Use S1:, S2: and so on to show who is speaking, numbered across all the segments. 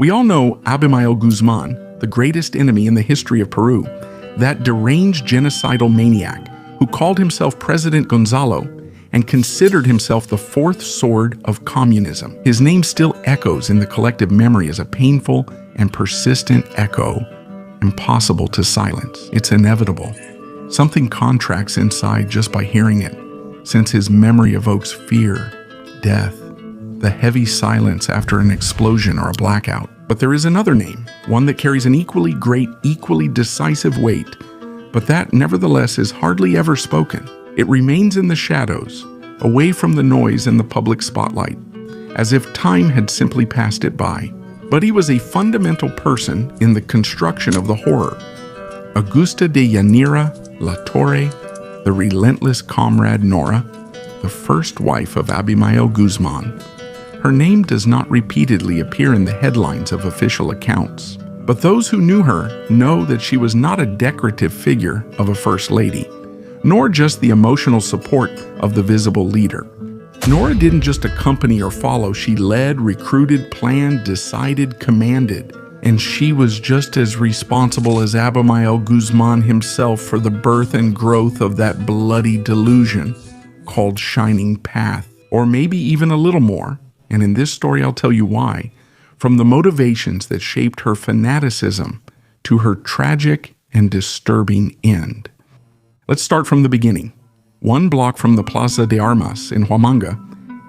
S1: We all know Abimael Guzmán, the greatest enemy in the history of Peru, that deranged genocidal maniac who called himself President Gonzalo and considered himself the fourth sword of communism. His name still echoes in the collective memory as a painful and persistent echo, impossible to silence. It's inevitable. Something contracts inside just by hearing it, since his memory evokes fear, death, the heavy silence after an explosion or a blackout. But there is another name, one that carries an equally great, equally decisive weight, but that nevertheless is hardly ever spoken. It remains in the shadows, away from the noise and the public spotlight, as if time had simply passed it by. But he was a fundamental person in the construction of the horror. Augusta de Yanira La Torre, the relentless comrade Norah, the first wife of Abimael Guzmán. Her name does not repeatedly appear in the headlines of official accounts, but those who knew her know that she was not a decorative figure of a first lady, nor just the emotional support of the visible leader. Norah didn't just accompany or follow, she led, recruited, planned, decided, commanded. And she was just as responsible as Abimael Guzmán himself for the birth and growth of that bloody delusion called Shining Path. Or maybe even a little more, and in this story I'll tell you why, from the motivations that shaped her fanaticism to her tragic and disturbing end. Let's start from the beginning. One block from the Plaza de Armas in Huamanga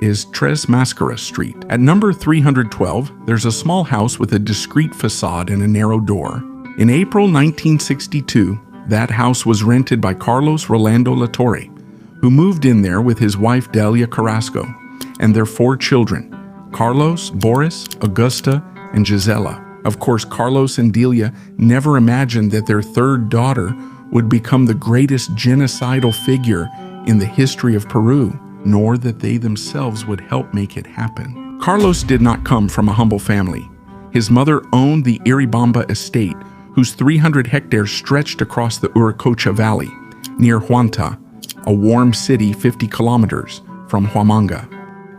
S1: is Tres Mascaras Street. At number 312, there's a small house with a discreet facade and a narrow door. In April 1962, that house was rented by Carlos Rolando La Torre, who moved in there with his wife Delia Carrasco and their 4 children, Carlos, Boris, Augusta, and Gisela. Of course, Carlos and Delia never imagined that their third daughter would become the greatest genocidal figure in the history of Peru, nor that they themselves would help make it happen. Carlos did not come from a humble family. His mother owned the Iribamba estate, whose 300 hectares stretched across the Uricocha Valley, near Huanta, a warm city 50 kilometers from Huamanga.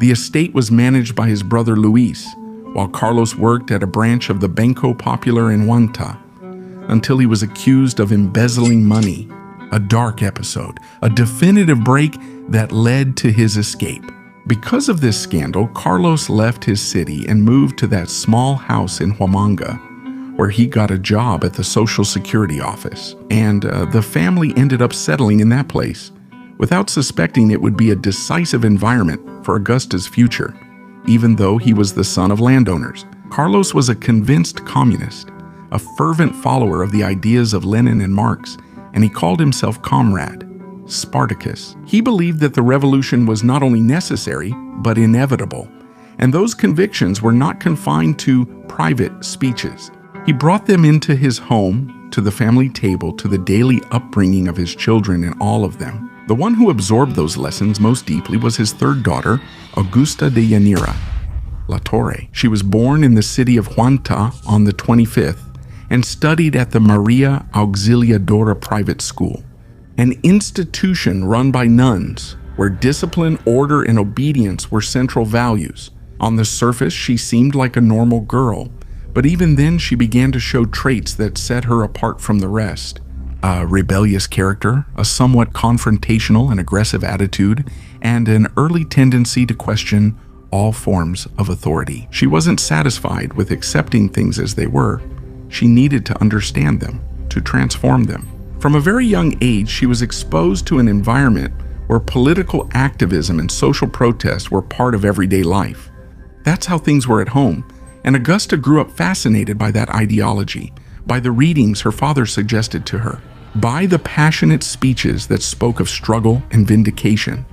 S1: The estate was managed by his brother Luis, while Carlos worked at a branch of the Banco Popular in Huanta, until he was accused of embezzling money. A dark episode, a definitive break that led to his escape. Because of this scandal, Carlos left his city and moved to that small house in Huamanga, where he got a job at the Social Security office. And the family ended up settling in that place, without suspecting it would be a decisive environment for Augusta's future, even though he was the son of landowners. Carlos was a convinced communist, a fervent follower of the ideas of Lenin and Marx, and he called himself Comrade, Spartacus. He believed that the revolution was not only necessary, but inevitable. And those convictions were not confined to private speeches. He brought them into his home, to the family table, to the daily upbringing of his children and all of them. The one who absorbed those lessons most deeply was his third daughter, Augusta de Yanira La Torre. She was born in the city of Huanta on the 25th, and studied at the Maria Auxiliadora private school, an institution run by nuns where discipline, order, and obedience were central values. On the surface, she seemed like a normal girl, but even then she began to show traits that set her apart from the rest. A rebellious character, a somewhat confrontational and aggressive attitude, and an early tendency to question all forms of authority. She wasn't satisfied with accepting things as they were. She needed to understand them, to transform them. From a very young age, she was exposed to an environment where political activism and social protest were part of everyday life. That's how things were at home, and Augusta grew up fascinated by that ideology, by the readings her father suggested to her, by the passionate speeches that spoke of struggle and vindication,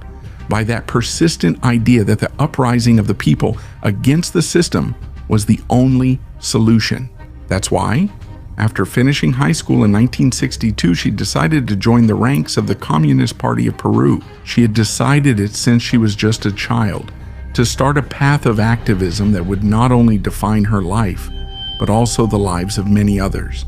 S1: by that persistent idea that the uprising of the people against the system was the only solution. That's why, after finishing high school in 1962, she decided to join the ranks of the Communist Party of Peru. She had decided it since she was just a child, to start a path of activism that would not only define her life, but also the lives of many others.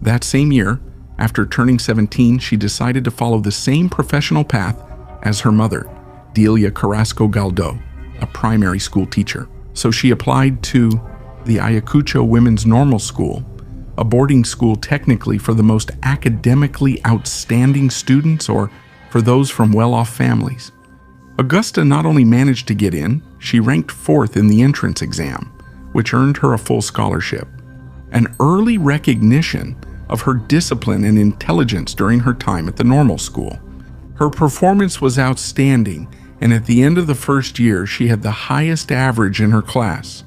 S1: That same year, after turning 17, she decided to follow the same professional path as her mother, Delia Carrasco Galdo, a primary school teacher. So she applied to the Ayacucho Women's Normal School, a boarding school technically for the most academically outstanding students or for those from well-off families. Augusta not only managed to get in, she ranked 4th in the entrance exam, which earned her a full scholarship. An early recognition of her discipline and intelligence during her time at the normal school. Her performance was outstanding, and at the end of the first year, she had the highest average in her class,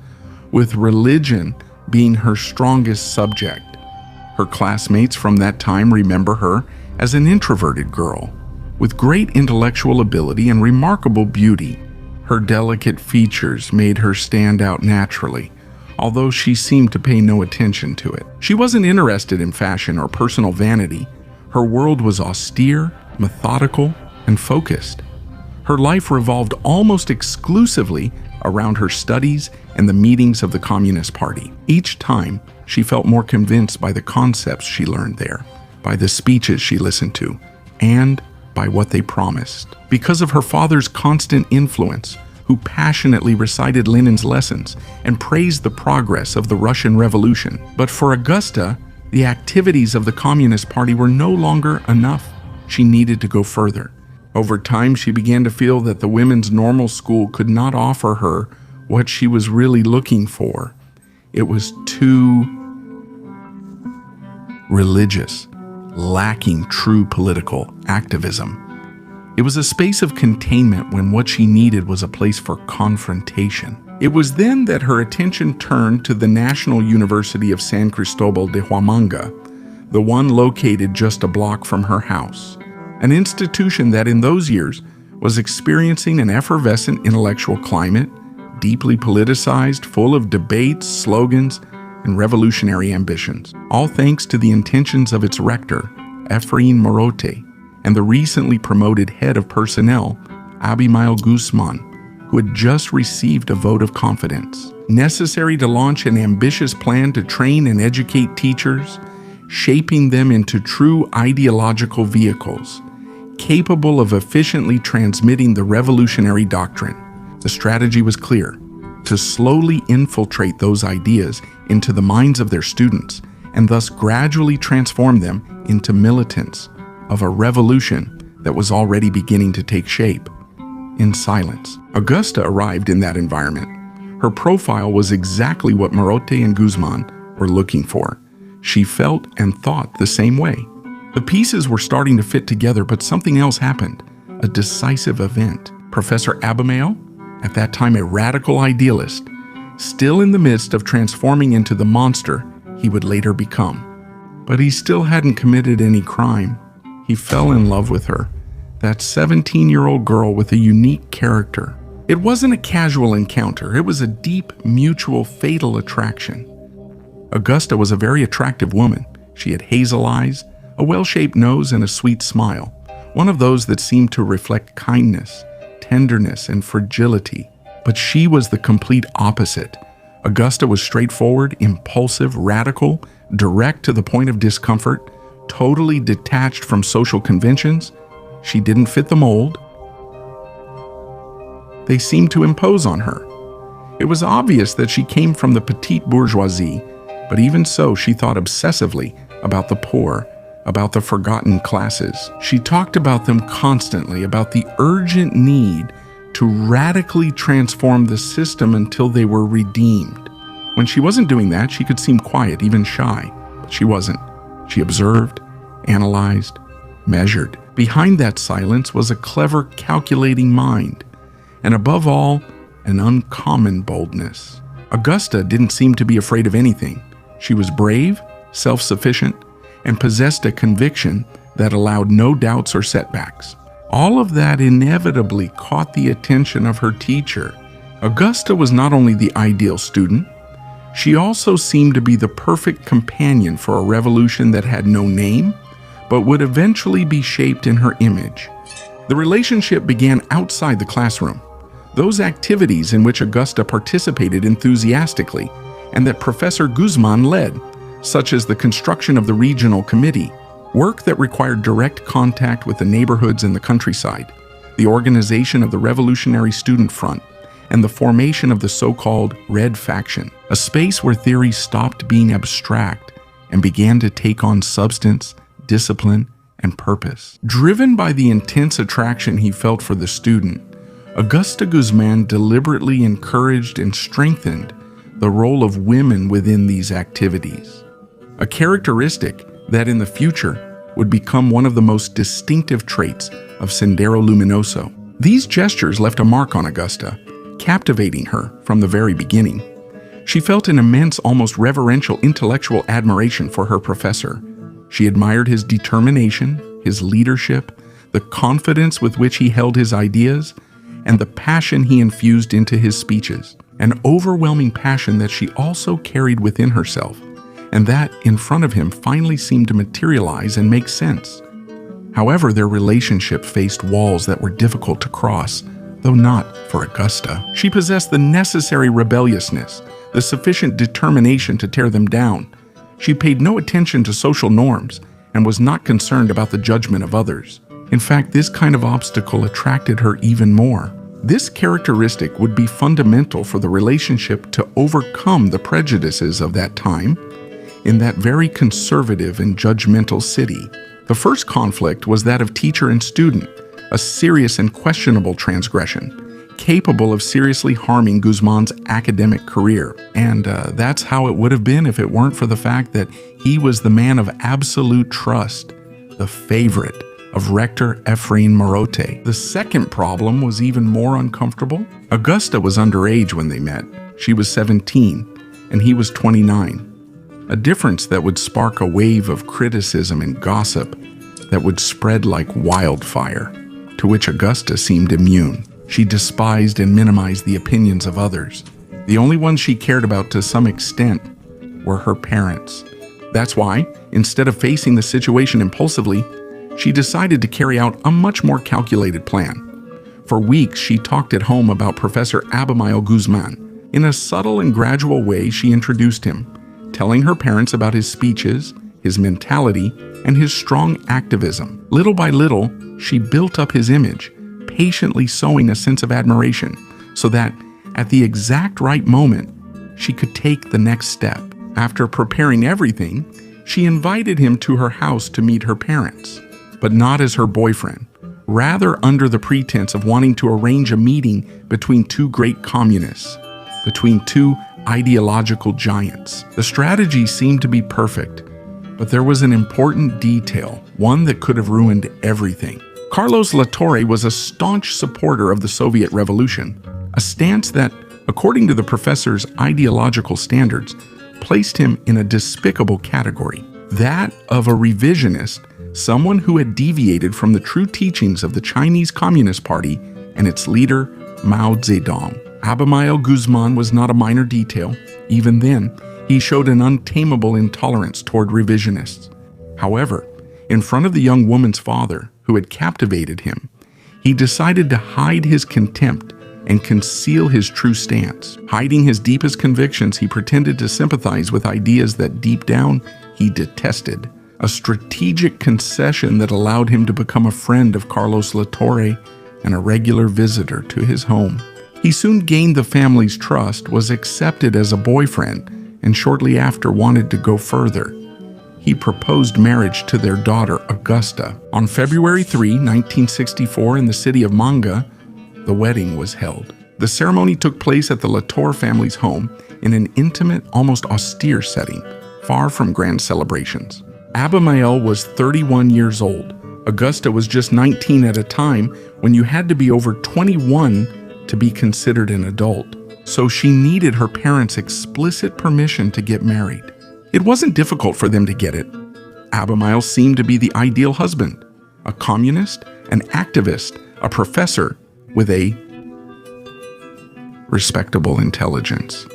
S1: with religion being her strongest subject. Her classmates from that time remember her as an introverted girl, with great intellectual ability and remarkable beauty. Her delicate features made her stand out naturally, although she seemed to pay no attention to it. She wasn't interested in fashion or personal vanity. Her world was austere, methodical, and focused. Her life revolved almost exclusively around her studies and the meetings of the Communist Party. Each time, she felt more convinced by the concepts she learned there, by the speeches she listened to, and by what they promised. Because of her father's constant influence, who passionately recited Lenin's lessons and praised the progress of the Russian Revolution. But for Augusta, the activities of the Communist Party were no longer enough. She needed to go further. Over time, she began to feel that the women's normal school could not offer her what she was really looking for. It was too religious, lacking true political activism. It was a space of containment when what she needed was a place for confrontation. It was then that her attention turned to the National University of San Cristobal de Huamanga, the one located just a block from her house, an institution that in those years was experiencing an effervescent intellectual climate, deeply politicized, full of debates, slogans, and revolutionary ambitions, all thanks to the intentions of its rector, Efrain Morote, and the recently promoted head of personnel, Abimael Guzmán, who had just received a vote of confidence, necessary to launch an ambitious plan to train and educate teachers, shaping them into true ideological vehicles, capable of efficiently transmitting the revolutionary doctrine. The strategy was clear: to slowly infiltrate those ideas into the minds of their students and thus gradually transform them into militants of a revolution that was already beginning to take shape. In silence, Augusta arrived in that environment. Her profile was exactly what Morote and Guzmán were looking for. She felt and thought the same way. The pieces were starting to fit together, but something else happened, a decisive event. Professor Abimael, at that time a radical idealist, still in the midst of transforming into the monster he would later become. But he still hadn't committed any crime. He fell in love with her, that 17-year-old girl with a unique character. It wasn't a casual encounter, it was a deep, mutual, fatal attraction. Augusta was a very attractive woman. She had hazel eyes, a well-shaped nose, and a sweet smile, one of those that seemed to reflect kindness, tenderness, and fragility. But she was the complete opposite. Augusta was straightforward, impulsive, radical, direct to the point of discomfort, totally detached from social conventions. She didn't fit the mold. They seemed to impose on her. It was obvious that she came from the petite bourgeoisie, but even so, she thought obsessively about the poor, about the forgotten classes. She talked about them constantly, about the urgent need to radically transform the system until they were redeemed. When she wasn't doing that, she could seem quiet, even shy, but she wasn't. She observed, analyzed, measured. Behind that silence was a clever, calculating mind, and above all, an uncommon boldness. Augusta didn't seem to be afraid of anything. She was brave, self-sufficient, and possessed a conviction that allowed no doubts or setbacks. All of that inevitably caught the attention of her teacher. Augusta was not only the ideal student, she also seemed to be the perfect companion for a revolution that had no name, but would eventually be shaped in her image. The relationship began outside the classroom. Those activities in which Augusta participated enthusiastically and that Professor Guzmán led, such as the construction of the regional committee, work that required direct contact with the neighborhoods and the countryside, the organization of the Revolutionary Student Front, and the formation of the so-called Red Faction. a space where theory stopped being abstract and began to take on substance, discipline, and purpose. Driven by the intense attraction he felt for the student, Augusta Guzmán deliberately encouraged and strengthened the role of women within these activities, a characteristic that in the future would become one of the most distinctive traits of Sendero Luminoso. These gestures left a mark on Augusta, captivating her from the very beginning. She felt an immense, almost reverential intellectual admiration for her professor. She admired his determination, his leadership, the confidence with which he held his ideas, and the passion he infused into his speeches. An overwhelming passion that she also carried within herself, and that, in front of him, finally seemed to materialize and make sense. However, their relationship faced walls that were difficult to cross, though not for Augusta. She possessed the necessary rebelliousness, the sufficient determination to tear them down. She paid no attention to social norms and was not concerned about the judgment of others. In fact, this kind of obstacle attracted her even more. This characteristic would be fundamental for the relationship to overcome the prejudices of that time in that very conservative and judgmental city. The first conflict was that of teacher and student, a serious and questionable transgression, capable of seriously harming Guzmán's academic career. And that's how it would have been if it weren't for the fact that he was the man of absolute trust, the favorite of Rector Efrain Morote. The second problem was even more uncomfortable. Augusta was underage when they met. She was 17, and he was 29. A difference that would spark a wave of criticism and gossip that would spread like wildfire, to which Augusta seemed immune. She despised and minimized the opinions of others. The only ones she cared about to some extent were her parents. That's why, instead of facing the situation impulsively, she decided to carry out a much more calculated plan. For weeks, she talked at home about Professor Abimael Guzmán. In a subtle and gradual way, she introduced him, telling her parents about his speeches, his mentality, and his strong activism. Little by little, she built up his image, patiently sowing a sense of admiration, so that, at the exact right moment, she could take the next step. After preparing everything, she invited him to her house to meet her parents, but not as her boyfriend, rather under the pretense of wanting to arrange a meeting between two great communists, between two ideological giants. The strategy seemed to be perfect, but there was an important detail, one that could have ruined everything. Carlos Latorre was a staunch supporter of the Soviet Revolution, a stance that, according to the professor's ideological standards, placed him in a despicable category, that of a revisionist, someone who had deviated from the true teachings of the Chinese Communist Party and its leader, Mao Zedong. Abimael Guzmán was not a minor detail. Even then, he showed an untamable intolerance toward revisionists. However, in front of the young woman's father, who had captivated him, he decided to hide his contempt and conceal his true stance. Hiding his deepest convictions, he pretended to sympathize with ideas that deep down he detested. A strategic concession that allowed him to become a friend of Carlos Latorre and a regular visitor to his home. He soon gained the family's trust, was accepted as a boyfriend, and shortly after wanted to go further. He proposed marriage to their daughter, Augusta. On February 3, 1964, in the city of Manga, the wedding was held. The ceremony took place at the Latorre family's home in an intimate, almost austere setting, far from grand celebrations. Abimael was 31 years old. Augusta was just 19 at a time when you had to be over 21 to be considered an adult. So she needed her parents' explicit permission to get married. It wasn't difficult for them to get it. Abimael seemed to be the ideal husband, a communist, an activist, a professor with a respectable intelligence.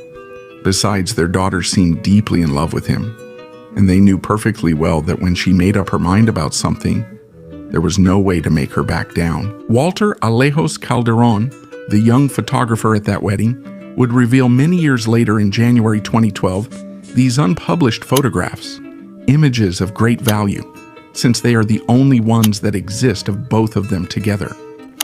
S1: Besides, their daughter seemed deeply in love with him, and they knew perfectly well that when she made up her mind about something, there was no way to make her back down. Walter Alejos Calderon, the young photographer at that wedding, would reveal many years later in January 2012 these unpublished photographs, images of great value, since they are the only ones that exist of both of them together.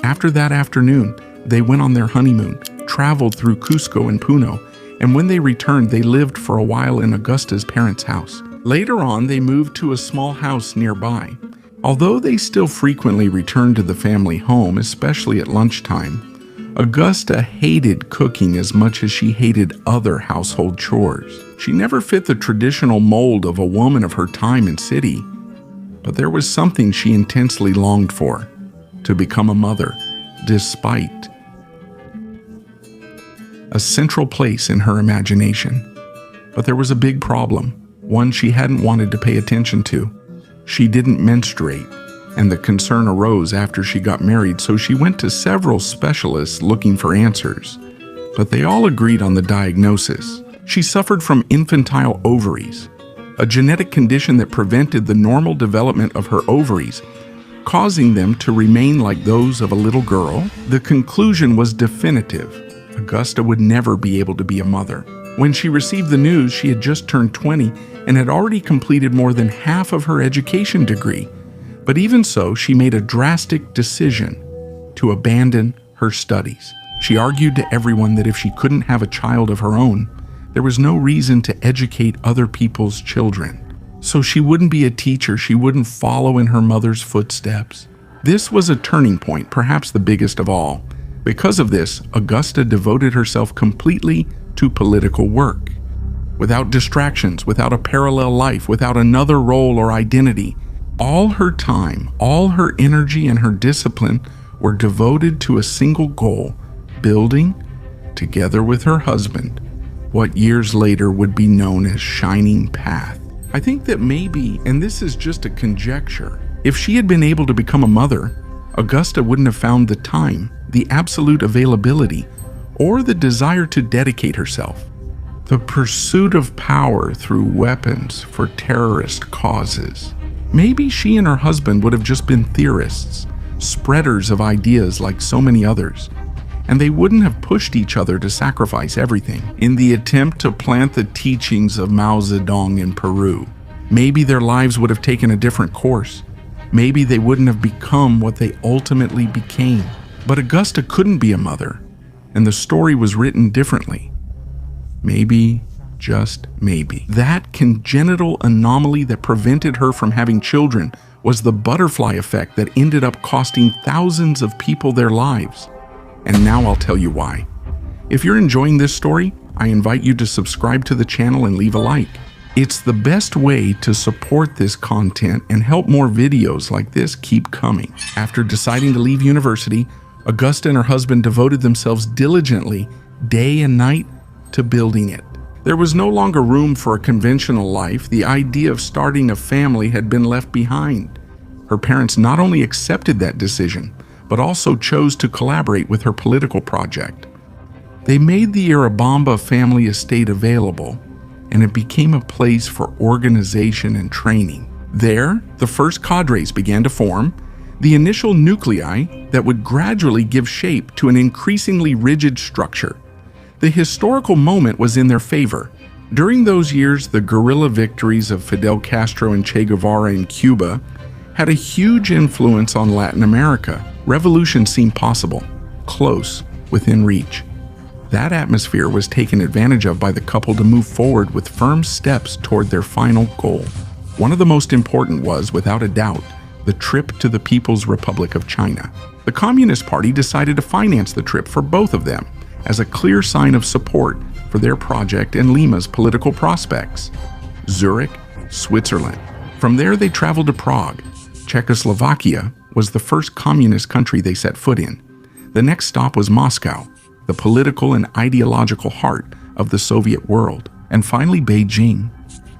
S1: After that afternoon, they went on their honeymoon, traveled through Cusco and Puno, and when they returned, they lived for a while in Augusta's parents' house. Later on, they moved to a small house nearby. Although they still frequently returned to the family home, especially at lunchtime, Augusta hated cooking as much as she hated other household chores. She never fit the traditional mold of a woman of her time and city, but there was something she intensely longed for: to become a mother, despite a central place in her imagination. But there was a big problem, one she hadn't wanted to pay attention to. She didn't menstruate, and the concern arose after she got married, so she went to several specialists looking for answers. But they all agreed on the diagnosis. She suffered from infantile ovaries, a genetic condition that prevented the normal development of her ovaries, causing them to remain like those of a little girl. The conclusion was definitive: Augusta would never be able to be a mother. When she received the news, she had just turned 20 and had already completed more than half of her education degree. But even so, she made a drastic decision to abandon her studies. She argued to everyone that if she couldn't have a child of her own, there was no reason to educate other people's children. So she wouldn't be a teacher, she wouldn't follow in her mother's footsteps. This was a turning point, perhaps the biggest of all. Because of this, Augusta devoted herself completely to political work. Without distractions, without a parallel life, without another role or identity, all her time, all her energy, and her discipline were devoted to a single goal: building, together with her husband, what years later would be known as Shining Path. I think that maybe, and this is just a conjecture, if she had been able to become a mother, Augusta wouldn't have found the time, the absolute availability, or the desire to dedicate herself. The pursuit of power through weapons for terrorist causes. Maybe she and her husband would have just been theorists, spreaders of ideas like so many others, and they wouldn't have pushed each other to sacrifice everything in the attempt to plant the teachings of Mao Zedong in Peru. Maybe their lives would have taken a different course. Maybe they wouldn't have become what they ultimately became. But Augusta couldn't be a mother, and the story was written differently. Maybe, just maybe, that congenital anomaly that prevented her from having children was the butterfly effect that ended up costing thousands of people their lives. And now I'll tell you why. If you're enjoying this story, I invite you to subscribe to the channel and leave a like. It's the best way to support this content and help more videos like this keep coming. After deciding to leave university, Augusta and her husband devoted themselves diligently, day and night, to building it. There was no longer room for a conventional life. The idea of starting a family had been left behind. Her parents not only accepted that decision, but also chose to collaborate with her political project. They made the Irabamba family estate available, and it became a place for organization and training. There, the first cadres began to form, the initial nuclei that would gradually give shape to an increasingly rigid structure. The historical moment was in their favor. During those years, the guerrilla victories of Fidel Castro and Che Guevara in Cuba had a huge influence on Latin America. Revolution seemed possible, close, within reach. That atmosphere was taken advantage of by the couple to move forward with firm steps toward their final goal. One of the most important was, without a doubt, the trip to the People's Republic of China. The Communist Party decided to finance the trip for both of them as a clear sign of support for their project and Lima's political prospects. Zurich, Switzerland. From there they traveled to Prague. Czechoslovakia was the first communist country they set foot in. The next stop was Moscow, the political and ideological heart of the Soviet world. And finally Beijing,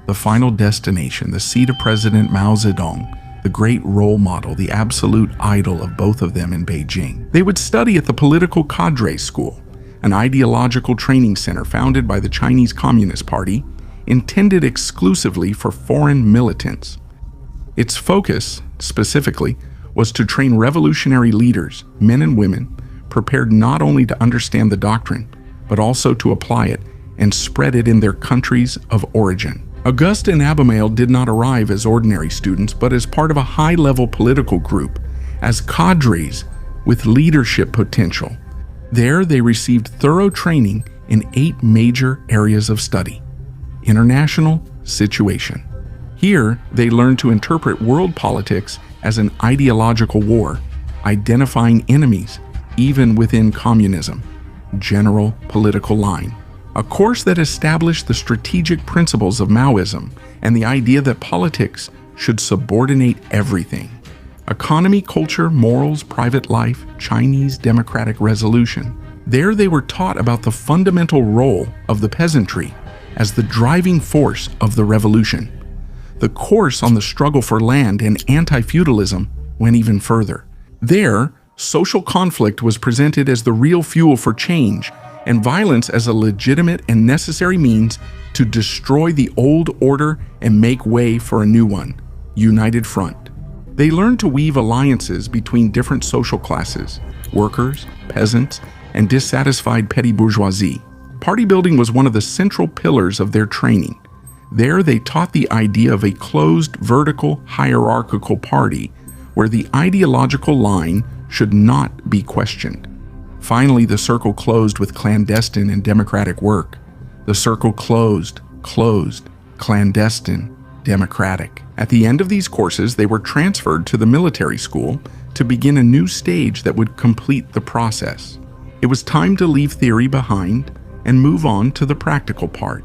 S1: the final destination, the seat of President Mao Zedong, the great role model, the absolute idol of both of them in Beijing. They would study at the Political Cadre School, an ideological training center founded by the Chinese Communist Party, intended exclusively for foreign militants. Its focus, specifically, was to train revolutionary leaders, men and women, prepared not only to understand the doctrine, but also to apply it and spread it in their countries of origin. Augusta and Abimael did not arrive as ordinary students, but as part of a high-level political group, as cadres with leadership potential. There, they received thorough training in 8 major areas of study. International situation. Here, they learned to interpret world politics as an ideological war, identifying enemies, even within communism. General political line. A course that established the strategic principles of Maoism and the idea that politics should subordinate everything. Economy, culture, morals, private life, Chinese democratic resolution. There they were taught about the fundamental role of the peasantry as the driving force of the revolution. The course on the struggle for land and anti-feudalism went even further. There, social conflict was presented as the real fuel for change, and violence as a legitimate and necessary means to destroy the old order and make way for a new one. United front. They learned to weave alliances between different social classes, workers, peasants, and dissatisfied petty bourgeoisie. Party building was one of the central pillars of their training. There they taught the idea of a closed, vertical, hierarchical party where the ideological line should not be questioned. Finally, the circle closed with clandestine and democratic work. The circle closed, clandestine, democratic. At the end of these courses, they were transferred to the military school to begin a new stage that would complete the process. It was time to leave theory behind and move on to the practical part.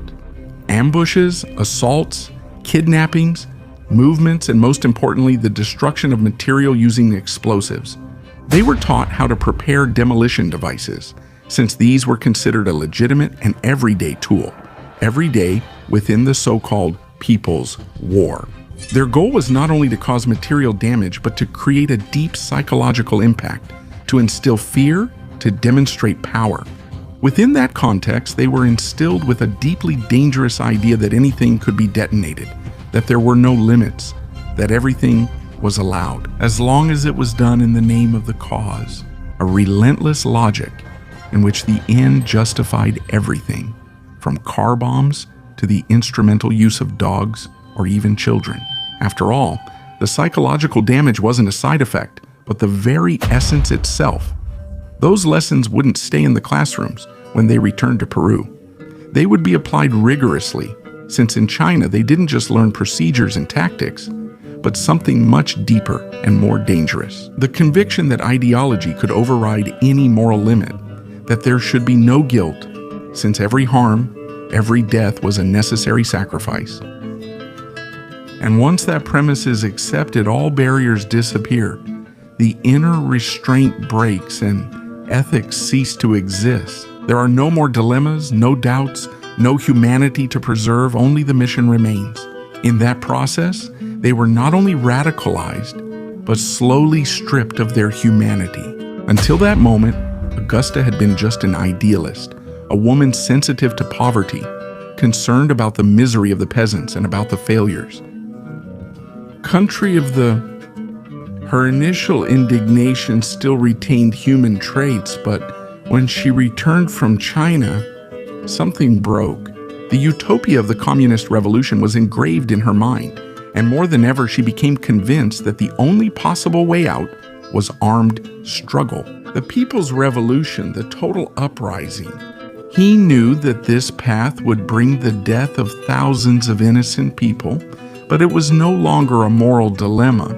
S1: Ambushes, assaults, kidnappings, movements, and most importantly, the destruction of material using explosives. They were taught how to prepare demolition devices, since these were considered a legitimate and everyday tool, every day within the so-called People's War. Their goal was not only to cause material damage, but to create a deep psychological impact, to instill fear, to demonstrate power. Within that context, they were instilled with a deeply dangerous idea that anything could be detonated, that there were no limits, that everything was allowed, as long as it was done in the name of the cause. A relentless logic in which the end justified everything, from car bombs to the instrumental use of dogs or even children. After all, the psychological damage wasn't a side effect, but the very essence itself. Those lessons wouldn't stay in the classrooms when they returned to Peru. They would be applied rigorously, since in China they didn't just learn procedures and tactics, but something much deeper and more dangerous. The conviction that ideology could override any moral limit, that there should be no guilt, since every harm, every death was a necessary sacrifice. And once that premise is accepted, all barriers disappear. The inner restraint breaks and ethics cease to exist. There are no more dilemmas, no doubts, no humanity to preserve, only the mission remains. In that process, they were not only radicalized, but slowly stripped of their humanity. Until that moment, Augusta had been just an idealist, a woman sensitive to poverty, concerned about the misery of the peasants and about the failures. Country of her initial indignation still retained human traits, but when she returned from China, something broke. The utopia of the communist revolution was engraved in her mind, and more than ever she became convinced that the only possible way out was armed struggle. The People's Revolution, the total uprising. He knew that this path would bring the death of thousands of innocent people, but it was no longer a moral dilemma.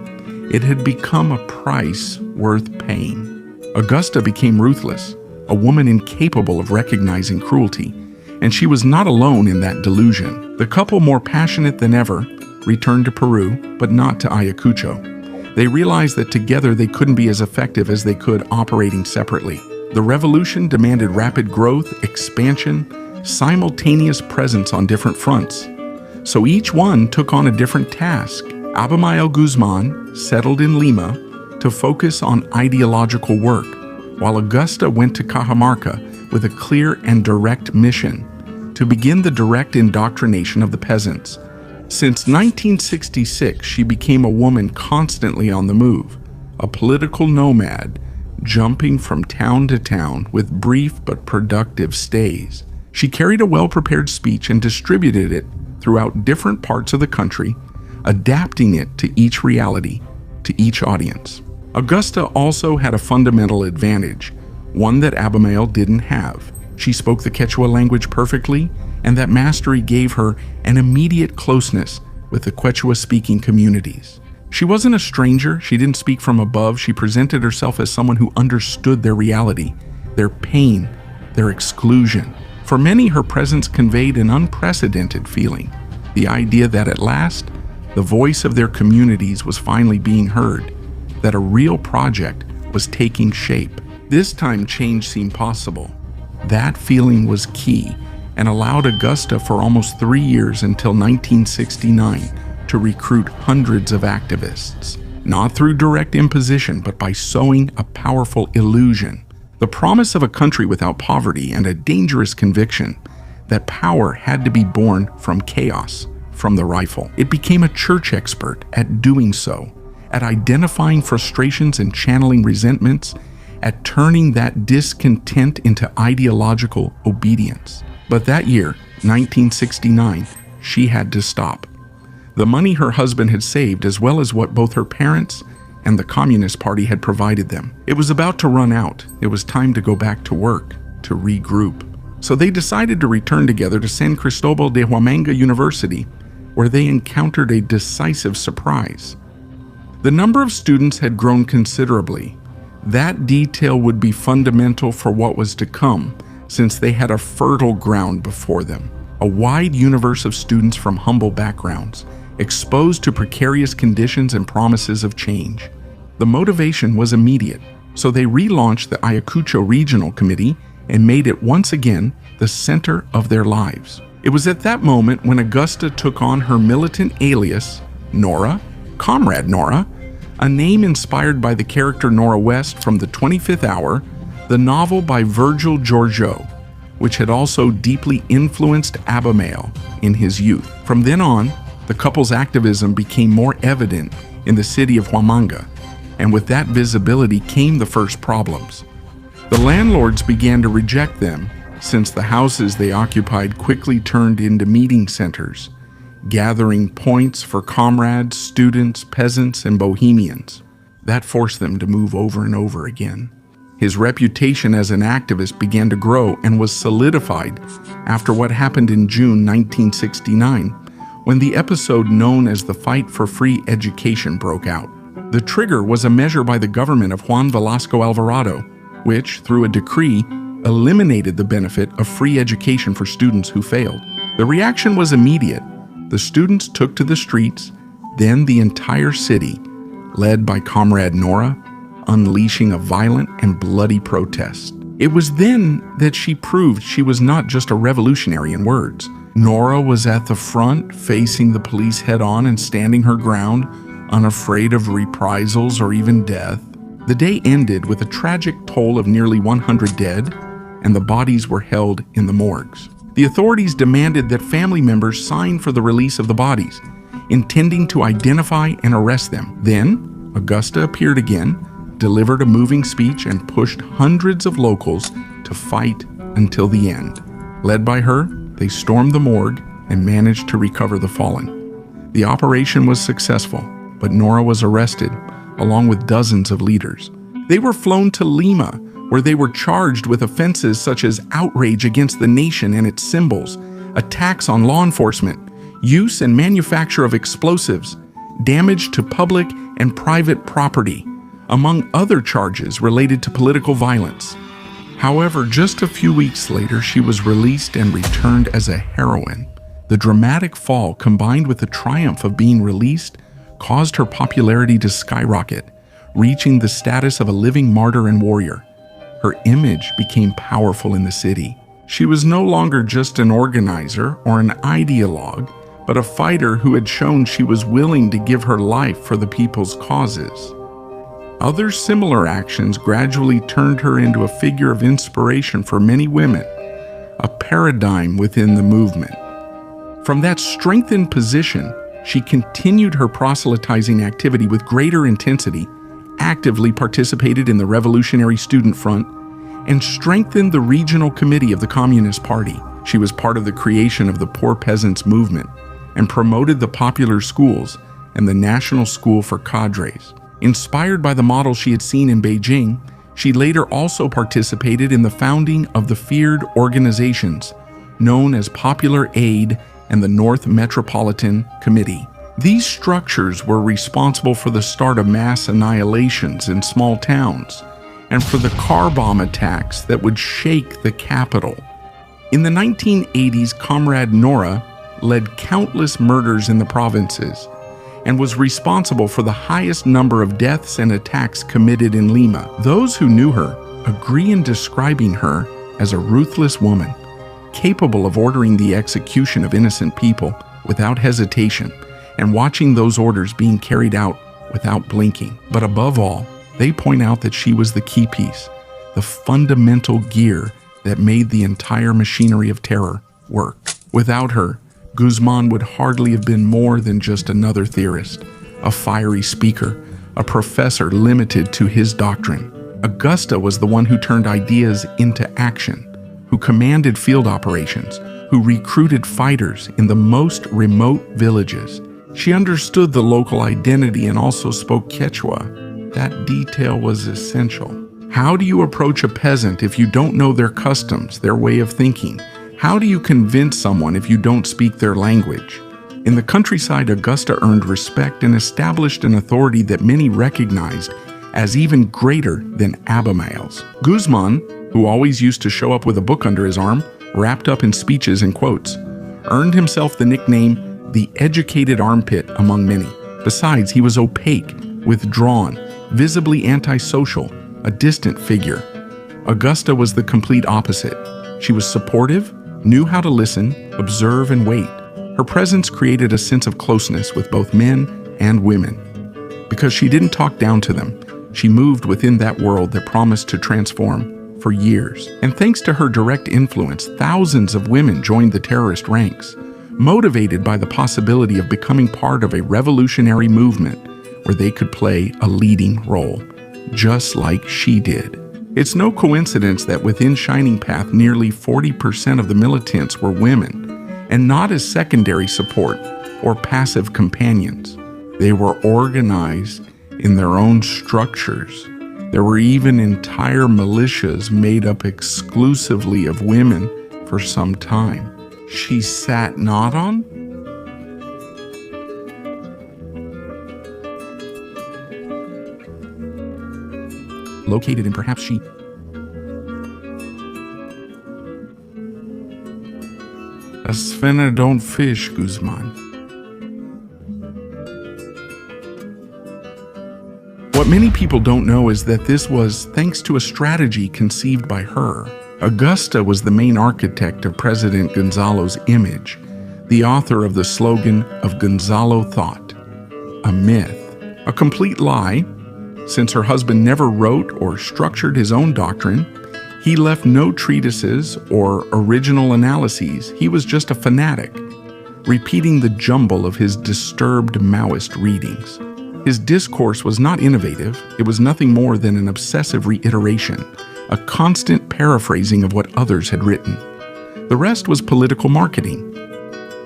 S1: It had become a price worth paying. Augusta became ruthless, a woman incapable of recognizing cruelty, and she was not alone in that delusion. The couple, more passionate than ever, returned to Peru, but not to Ayacucho. They realized that together they couldn't be as effective as they could operating separately. The revolution demanded rapid growth, expansion, simultaneous presence on different fronts. So each one took on a different task. Abimael Guzmán settled in Lima to focus on ideological work, while Augusta went to Cajamarca with a clear and direct mission to begin the direct indoctrination of the peasants. Since 1966, she became a woman constantly on the move, a political nomad, jumping from town to town with brief but productive stays. She carried a well-prepared speech and distributed it throughout different parts of the country, adapting it to each reality, to each audience. Augusta also had a fundamental advantage, one that Abimael didn't have. She spoke the Quechua language perfectly, and that mastery gave her an immediate closeness with the Quechua-speaking communities. She wasn't a stranger. She didn't speak from above. She presented herself as someone who understood their reality, their pain, their exclusion. For many, her presence conveyed an unprecedented feeling, the idea that at last, the voice of their communities was finally being heard, that a real project was taking shape. This time, change seemed possible. That feeling was key and allowed Augusta for almost 3 years until 1969 to recruit hundreds of activists, not through direct imposition, but by sowing a powerful illusion, the promise of a country without poverty, and a dangerous conviction that power had to be born from chaos, from the rifle. It became a church expert at doing so, at identifying frustrations and channeling resentments, at turning that discontent into ideological obedience. But that year, 1969, she had to stop. The money her husband had saved, as well as what both her parents and the Communist Party had provided them, it was about to run out. It was time to go back to work, to regroup. So they decided to return together to San Cristobal de Huamanga University, where they encountered a decisive surprise. The number of students had grown considerably. That detail would be fundamental for what was to come, since they had a fertile ground before them, a wide universe of students from humble backgrounds, exposed to precarious conditions and promises of change. The motivation was immediate, so they relaunched the Ayacucho Regional Committee and made it once again the center of their lives. It was at that moment when Augusta took on her militant alias, Norah, Comrade Norah, a name inspired by the character Norah West from The 25th Hour, the novel by Virgil Georgiou, which had also deeply influenced Abimael in his youth. From then on, the couple's activism became more evident in the city of Huamanga, and with that visibility came the first problems. The landlords began to reject them, since the houses they occupied quickly turned into meeting centers, gathering points for comrades, students, peasants, and bohemians. That forced them to move over and over again. His reputation as an activist began to grow and was solidified after what happened in June 1969, when the episode known as the Fight for Free Education broke out. The trigger was a measure by the government of Juan Velasco Alvarado, which, through a decree, eliminated the benefit of free education for students who failed. The reaction was immediate. The students took to the streets, then the entire city, led by Comrade Norah, unleashing a violent and bloody protest. It was then that she proved she was not just a revolutionary in words. Norah was at the front, facing the police head-on and standing her ground, unafraid of reprisals or even death. The day ended with a tragic toll of nearly 100 dead, and the bodies were held in the morgues. The authorities demanded that family members sign for the release of the bodies, intending to identify and arrest them. Then, Augusta appeared again, delivered a moving speech, and pushed hundreds of locals to fight until the end. Led by her, they stormed the morgue and managed to recover the fallen. The operation was successful, but Norah was arrested, along with dozens of leaders. They were flown to Lima, where they were charged with offenses such as outrage against the nation and its symbols, attacks on law enforcement, use and manufacture of explosives, damage to public and private property, among other charges related to political violence. However, just a few weeks later, she was released and returned as a heroine. The dramatic fall, combined with the triumph of being released, caused her popularity to skyrocket, reaching the status of a living martyr and warrior. Her image became powerful in the city. She was no longer just an organizer or an ideologue, but a fighter who had shown she was willing to give her life for the people's causes. Other similar actions gradually turned her into a figure of inspiration for many women, a paradigm within the movement. From that strengthened position, she continued her proselytizing activity with greater intensity, actively participated in the Revolutionary Student Front, and strengthened the regional committee of the Communist Party. She was part of the creation of the Poor Peasants Movement and promoted the popular schools and the National School for Cadres. Inspired by the model she had seen in Beijing, She later also participated in the founding of the feared organizations known as Popular Aid and the North Metropolitan Committee. These structures were responsible for the start of mass annihilations in small towns and for the car bomb attacks that would shake the capital. In the 1980s, Comrade Norah led countless murders in the provinces and was responsible for the highest number of deaths and attacks committed in Lima. Those who knew her agree in describing her as a ruthless woman, capable of ordering the execution of innocent people without hesitation and watching those orders being carried out without blinking. But above all, they point out that she was the key piece, the fundamental gear that made the entire machinery of terror work. Without her, Guzmán would hardly have been more than just another theorist, a fiery speaker, a professor limited to his doctrine. Augusta was the one who turned ideas into action, who commanded field operations, who recruited fighters in the most remote villages. She understood the local identity and also spoke Quechua. That detail was essential. How do you approach a peasant if you don't know their customs, their way of thinking? How do you convince someone if you don't speak their language? In the countryside, Augusta earned respect and established an authority that many recognized as even greater than Abimael's. Guzmán, who always used to show up with a book under his arm, wrapped up in speeches and quotes, earned himself the nickname the educated armpit among many. Besides, he was opaque, withdrawn, visibly antisocial, a distant figure. Augusta was the complete opposite. She was supportive, knew how to listen, observe, and wait. Her presence created a sense of closeness with both men and women. Because she didn't talk down to them, she moved within that world that promised to transform for years. And thanks to her direct influence, thousands of women joined the terrorist ranks, motivated by the possibility of becoming part of a revolutionary movement where they could play a leading role, just like she did. It's no coincidence that within Shining Path, nearly 40% of the militants were women, and not as secondary support or passive companions. They were organized in their own structures. There were even entire militias made up exclusively of women for some time. She sat not on? Located in perhaps she. A spinner don't fish, Guzmán. What many people don't know is that this was thanks to a strategy conceived by her. Augusta was the main architect of President Gonzalo's image, the author of the slogan of Gonzalo Thought, a myth, a complete lie. Since her husband never wrote or structured his own doctrine, he left no treatises or original analyses. He was just a fanatic, repeating the jumble of his disturbed Maoist readings. His discourse was not innovative. It was nothing more than an obsessive reiteration, a constant paraphrasing of what others had written. The rest was political marketing.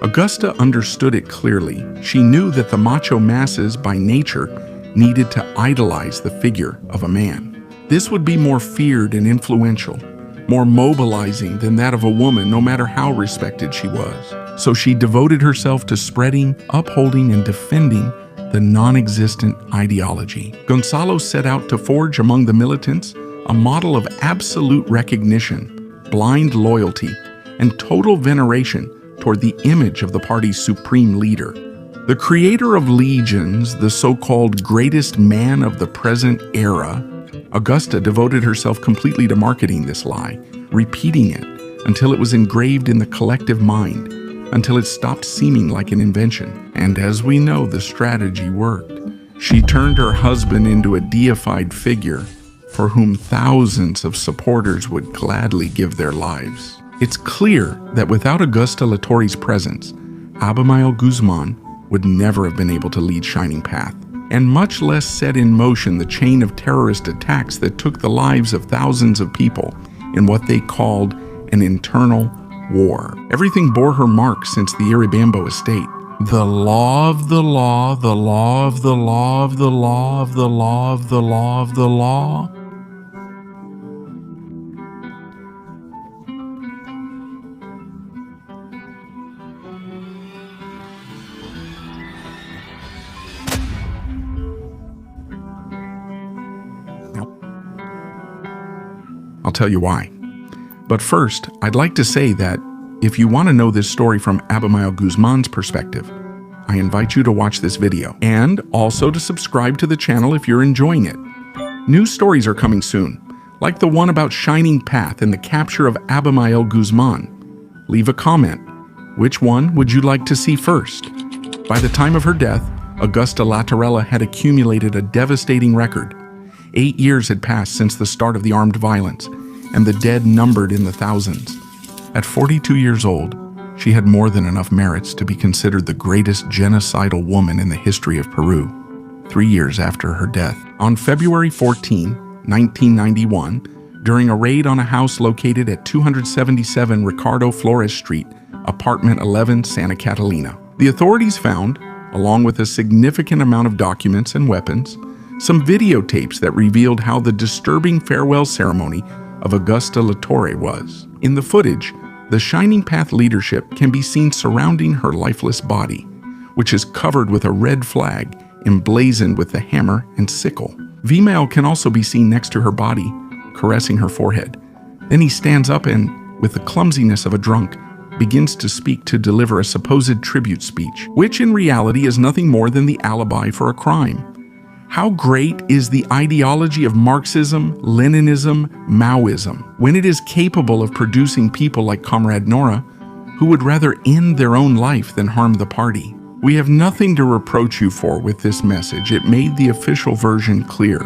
S1: Augusta understood it clearly. She knew that the macho masses, by nature, needed to idolize the figure of a man. This would be more feared and influential, more mobilizing than that of a woman, no matter how respected she was. So she devoted herself to spreading, upholding, and defending the non-existent ideology. Gonzalo set out to forge among the militants a model of absolute recognition, blind loyalty, and total veneration toward the image of the party's supreme leader. The creator of legions, the so-called greatest man of the present era, Augusta devoted herself completely to marketing this lie, repeating it until it was engraved in the collective mind, until it stopped seeming like an invention. And as we know, the strategy worked. She turned her husband into a deified figure for whom thousands of supporters would gladly give their lives. It's clear that without Augusta Latorre's presence, Abimael Guzmán would never have been able to lead Shining Path, and much less set in motion the chain of terrorist attacks that took the lives of thousands of people in what they called an internal war. Everything bore her mark since the Iribambo estate. The law of the law, the law of the law of the law of the law of the law of the law. tell you why. But first, I'd like to say that if you want to know this story from Abimael Guzmán's perspective, I invite you to watch this video and also to subscribe to the channel if you're enjoying it. New stories are coming soon, like the one about Shining Path and the capture of Abimael Guzmán. Leave a comment. Which one would you like to see first? By the time of her death, Augusta Latarella had accumulated a devastating record. 8 years had passed since the start of the armed violence, and the dead numbered in the thousands. At 42 years old, she had more than enough merits to be considered the greatest genocidal woman in the history of Peru. 3 years after her death, on February 14, 1991, during a raid on a house located at 277 Ricardo Flores Street, apartment 11, Santa Catalina, the authorities found, along with a significant amount of documents and weapons, some videotapes that revealed how the disturbing farewell ceremony of Augusta Latorre was. In the footage, the Shining Path leadership can be seen surrounding her lifeless body, which is covered with a red flag emblazoned with the hammer and sickle. Abimael can also be seen next to her body, caressing her forehead. Then he stands up and, with the clumsiness of a drunk, begins to speak to deliver a supposed tribute speech, which in reality is nothing more than the alibi for a crime. How great is the ideology of Marxism, Leninism, Maoism, when it is capable of producing people like Comrade Norah, who would rather end their own life than harm the party. We have nothing to reproach you for with this message. It made the official version clear.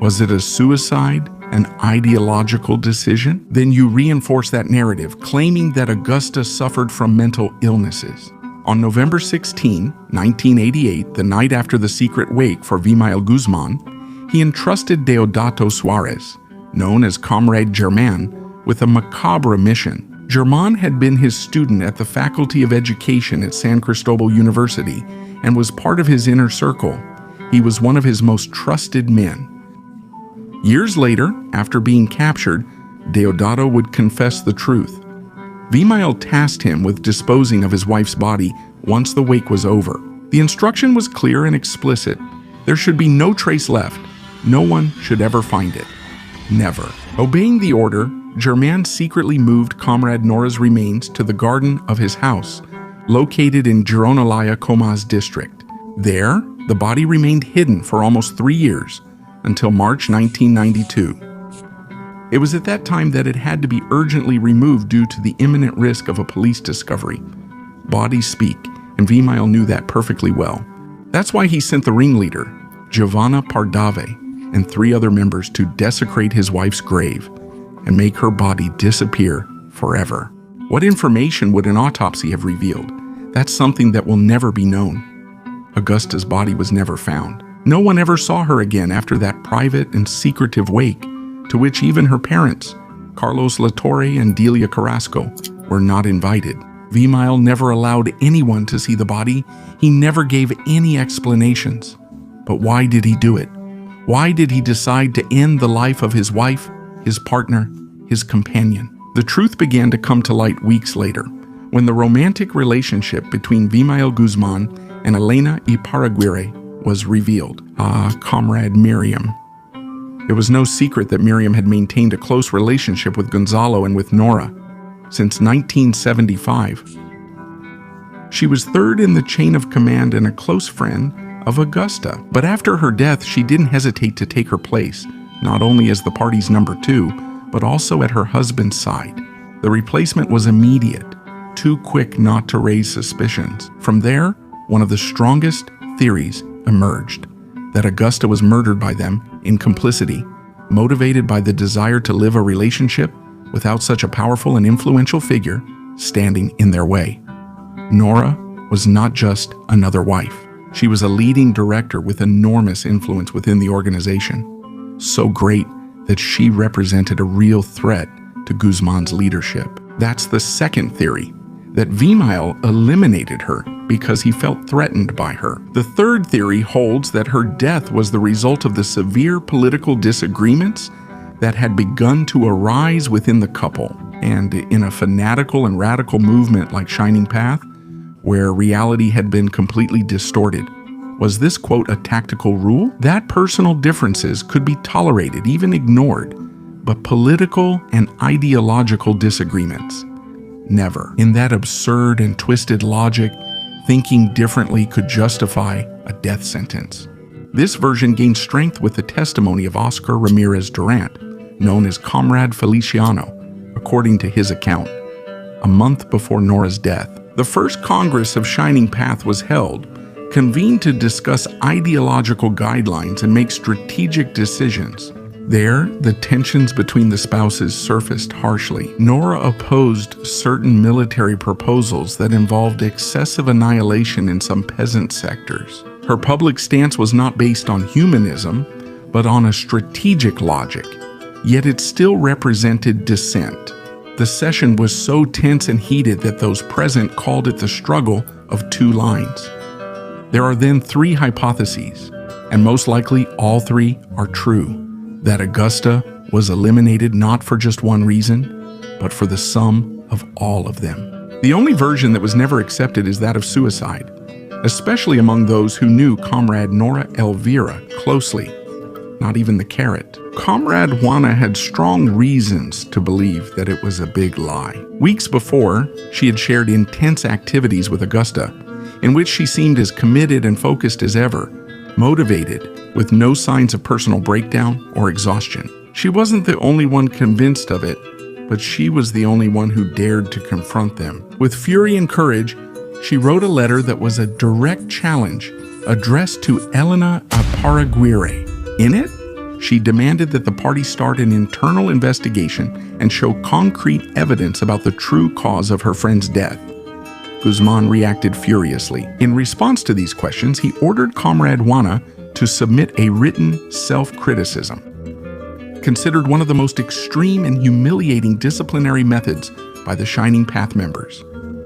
S1: Was it a suicide, an ideological decision? Then you reinforce that narrative, claiming that Augusta suffered from mental illnesses. On November 16, 1988, the night after the secret wake for Abimael Guzmán, he entrusted Deodato Suarez, known as Comrade Germán, with a macabre mission. Germán had been his student at the Faculty of Education at San Cristobal University and was part of his inner circle. He was one of his most trusted men. Years later, after being captured, Deodato would confess the truth. Abimael tasked him with disposing of his wife's body once the wake was over. The instruction was clear and explicit. There should be no trace left. No one should ever find it. Never. Obeying the order, Germán secretly moved Comrade Norah's remains to the garden of his house, located in Gironalaya Comas district. There, the body remained hidden for almost 3 years, until March 1992. It was at that time that it had to be urgently removed due to the imminent risk of a police discovery. Bodies speak, and Abimael knew that perfectly well. That's why he sent the ringleader, Giovanna Pardave, and 3 other members to desecrate his wife's grave and make her body disappear forever. What information would an autopsy have revealed? That's something that will never be known. Augusta's body was never found. No one ever saw her again after that private and secretive wake, to which even her parents, Carlos Latorre and Delia Carrasco, were not invited. Abimael never allowed anyone to see the body. He never gave any explanations. But why did he do it? Why did he decide to end the life of his wife, his partner, his companion? The truth began to come to light weeks later, when the romantic relationship between Abimael Guzmán and Elena Iparaguirre was revealed. Comrade Miriam. It was no secret that Miriam had maintained a close relationship with Gonzalo and with Norah since 1975. She was third in the chain of command and a close friend of Augusta. But after her death, she didn't hesitate to take her place, not only as the party's number 2, but also at her husband's side. The replacement was immediate, too quick not to raise suspicions. From there, one of the strongest theories emerged, that Augusta was murdered by them in complicity, motivated by the desire to live a relationship without such a powerful and influential figure standing in their way. Norah was not just another wife. She was a leading director with enormous influence within the organization, so great that she represented a real threat to Guzmán's leadership. That's the second theory, that Abimael eliminated her because he felt threatened by her. The third theory holds that her death was the result of the severe political disagreements that had begun to arise within the couple. And in a fanatical and radical movement like Shining Path, where reality had been completely distorted, was this, quote, a tactical rule? That personal differences could be tolerated, even ignored, but political and ideological disagreements. Never. In that absurd and twisted logic, thinking differently could justify a death sentence. This version gained strength with the testimony of Oscar Ramirez Durant, known as Comrade Feliciano, according to his account. A month before Norah's death, the first Congress of Shining Path was held, convened to discuss ideological guidelines and make strategic decisions. There, the tensions between the spouses surfaced harshly. Norah opposed certain military proposals that involved excessive annihilation in some peasant sectors. Her public stance was not based on humanism, but on a strategic logic, yet it still represented dissent. The session was so tense and heated that those present called it the struggle of two lines. There are then three hypotheses, and most likely all three are true. That Augusta was eliminated not for just one reason, but for the sum of all of them. The only version that was never accepted is that of suicide, especially among those who knew Comrade Norah Elvira closely, not even the carrot. Comrade Juana had strong reasons to believe that it was a big lie. Weeks before, she had shared intense activities with Augusta, in which she seemed as committed and focused as ever, motivated, with no signs of personal breakdown or exhaustion. She wasn't the only one convinced of it, but she was the only one who dared to confront them. With fury and courage, she wrote a letter that was a direct challenge addressed to Elena Aparaguirre. In it, she demanded that the party start an internal investigation and show concrete evidence about the true cause of her friend's death. Guzmán reacted furiously. In response to these questions, he ordered Comrade Juana to submit a written self-criticism, considered one of the most extreme and humiliating disciplinary methods by the Shining Path members,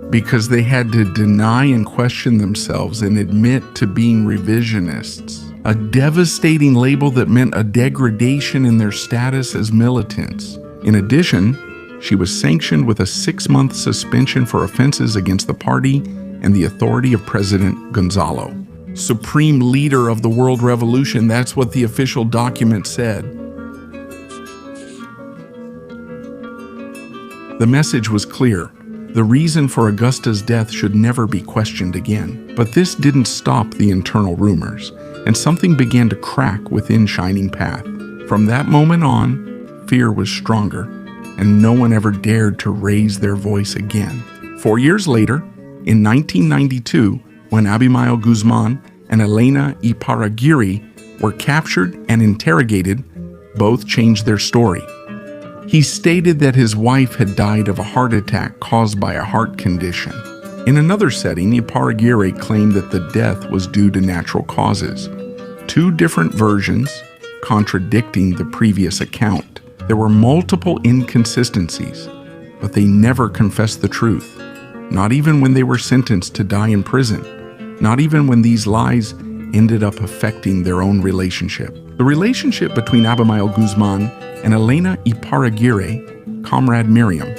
S1: because they had to deny and question themselves and admit to being revisionists, a devastating label that meant a degradation in their status as militants. In addition, she was sanctioned with a 6-month suspension for offenses against the party and the authority of President Gonzalo. Supreme leader of the world revolution, that's what the official document said. The message was clear. The reason for Augusta's death should never be questioned again. But this didn't stop the internal rumors, and something began to crack within Shining Path. From that moment on, fear was stronger, and no one ever dared to raise their voice again. 4 years later, in 1992, when Abimael Guzmán and Elena Aparaguirre were captured and interrogated, both changed their story. He stated that his wife had died of a heart attack caused by a heart condition. In another setting, Aparaguirre claimed that the death was due to natural causes. Two different versions contradicting the previous account. There were multiple inconsistencies, but they never confessed the truth, not even when they were sentenced to die in prison, not even when these lies ended up affecting their own relationship. The relationship between Abimael Guzmán and Elena Aparaguirre, Comrade Miriam,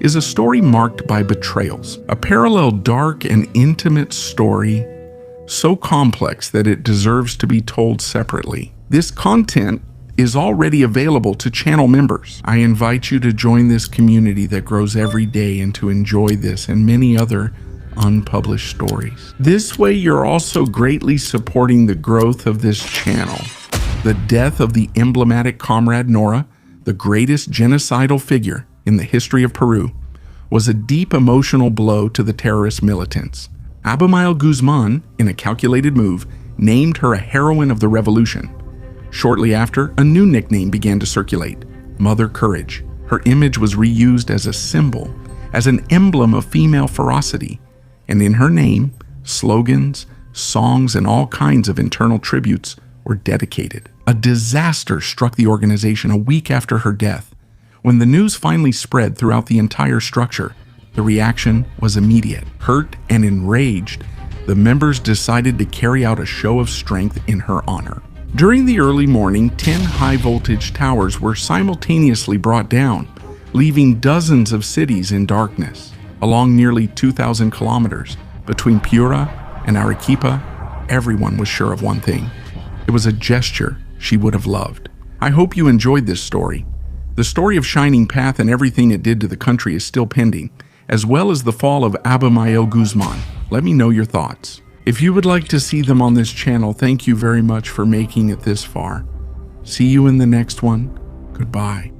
S1: is a story marked by betrayals, a parallel dark and intimate story so complex that it deserves to be told separately. This content is already available to channel members. I invite you to join this community that grows every day and to enjoy this and many other unpublished stories. This way, you're also greatly supporting the growth of this channel. The death of the emblematic Comrade Norah, the greatest genocidal figure in the history of Peru, was a deep emotional blow to the terrorist militants. Abimael Guzmán, in a calculated move, named her a heroine of the revolution. Shortly after, a new nickname began to circulate, Mother Courage. Her image was reused as a symbol, as an emblem of female ferocity, and in her name, slogans, songs, and all kinds of internal tributes were dedicated. A disaster struck the organization a week after her death. When the news finally spread throughout the entire structure, the reaction was immediate. Hurt and enraged, the members decided to carry out a show of strength in her honor. During the early morning, 10 high-voltage towers were simultaneously brought down, leaving dozens of cities in darkness. Along nearly 2,000 kilometers between Piura and Arequipa, everyone was sure of one thing. It was a gesture she would have loved. I hope you enjoyed this story. The story of Shining Path and everything it did to the country is still pending, as well as the fall of Abimael Guzmán. Let me know your thoughts. If you would like to see them on this channel, thank you very much for making it this far. See you in the next one. Goodbye.